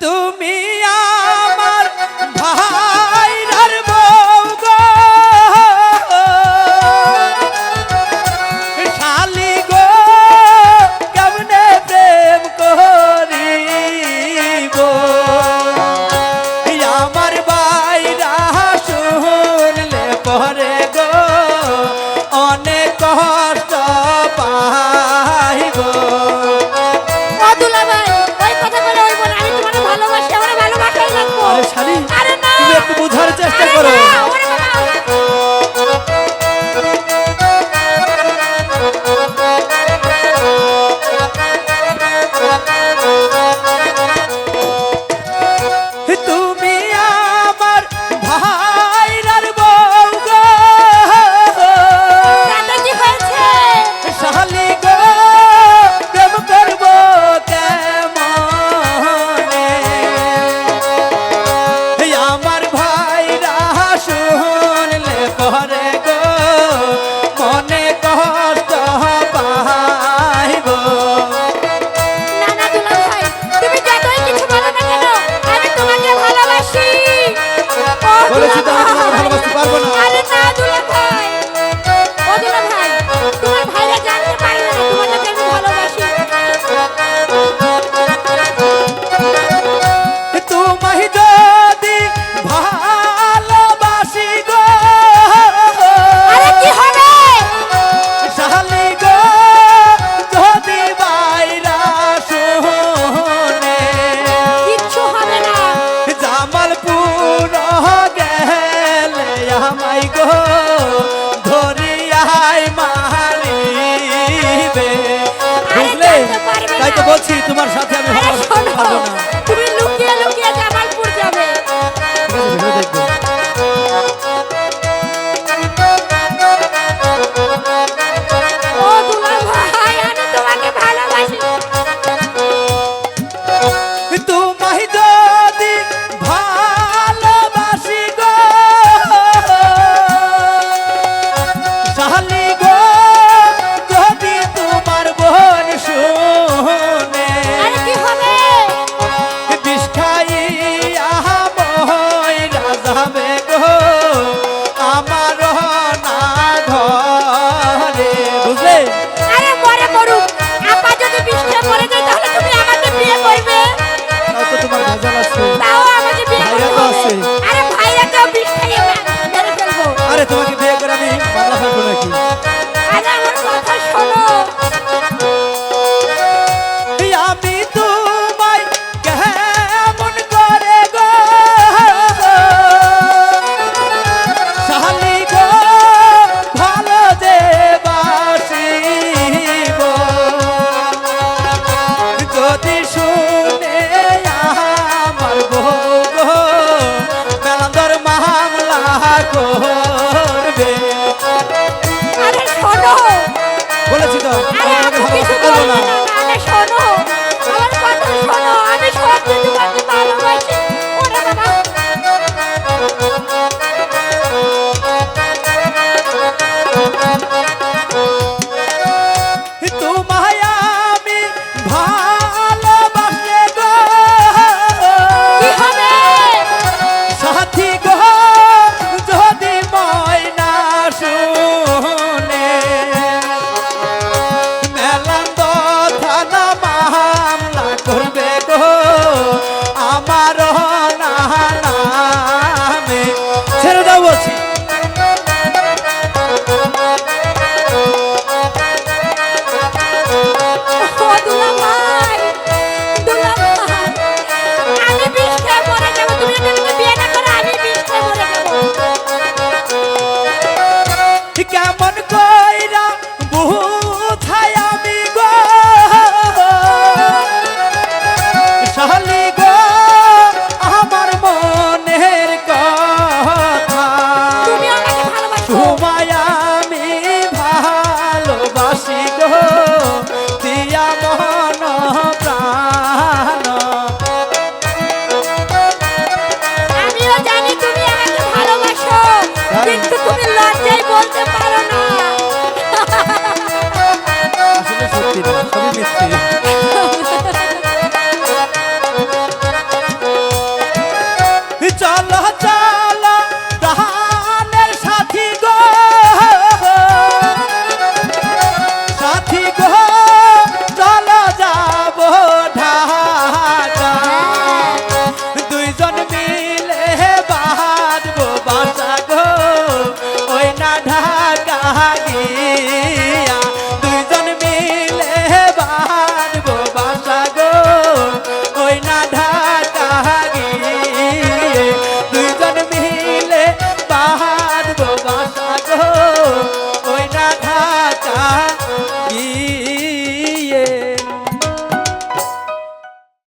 তুমি আমার ভাইরার বউ গো, শালি গো, কেমনে প্রেম করিব। আমার ভাইরা শুনলে পরে গো অনেক কষ্ট পাইব। তুমি একটু বোঝার চেষ্টা করো। তুমি আমার ভাইরার বউ গো, শালি গো, প্রেম করব কেমনে। আমার ভাইরা শুনলে পরে গো মনে কষ্ট পাইব। বলেছি তো আমি তোমাকে ভালোবাসতে পারবো না। তোমায় যদি ভালোবাসি গো, শালি গো, যদি বাইরা শুনে জামালপুর গেলে আমায় গো ধরিয়াই মারিবে। বুঝলে, তাই তো বলছি তোমার সাথে আমি ভালোবাসতে পারবো না। তুমি লুকিয়ে লুকিয়ে জামালপুর যাবে। ও দুলা ভাই, আমি তোমাকে ভালোবাসি। তোমায় যদি ভালোবাসি গো, শালি গো, যদি তোমার বোন শুনে কি হবে? বিষ খাইয়া মইরা যাবে গো আমার না ঘরে। বুঝলে, আরে মরে মরুক, আপা যদি বিষ্ণে মরে যায় তাহলে তুমি আমাকে বিয়ে করবে? তাও তো তোমার ভেজাল আছে। তাও আমাকে বিয়ে ভাইরা করতে তো হবে। আছে। আরে ভাইরা তো বিষ খাইয়ে মেরে ফেলবো। আরে তোমাকে বিয়ে করে আমি বাংলা ফেলবো নাকি? আরে আমার কথা শোনো। আমি তোমায় কেমন করে গো, শালি গো, ভালো যে বাসিব। যদি শুনে আমার বউ গো মেলান্দর মামলা করবে। আরে শোনো, বলেছি তো আরে আপু কিছু করবো বলবে না। না। আরে শোনো, আমার কথা শোনো, আমি সত্যি তোমাকে ভালোবাসি। ওরে বাবা, তোমায় আমি ভালোবাসলে গো, কি হবে? সাথী গো, যদি ময়না শুনে মেলান্দ থানা মামলা করবে গো আমার নামে। ছেড়ে দাও বলছি। ও দুলা ভাই, দুলা ভাই, আমি বিষ খেয়ে মরে যাবো। তুমি যদি আমাকে বিয়ে না করো, আমি বিষ খেয়ে মরে যাবো। কেমন কইরা বুঝাই আমি গো, শালি গো, আমার মনের কথা। তুমি আমাকে ভালোবাসো। তোমায় আমি ভালোবাসি গো দিয়া মন প্রাণ। আমিও জানি তুমি আমাকে ভালোবাসো, কিন্তু তুমি লজ্জায় বলতে পারো না। আসলে সত্যি না, সবই মিথ্যে। ঢাকা গিয়ে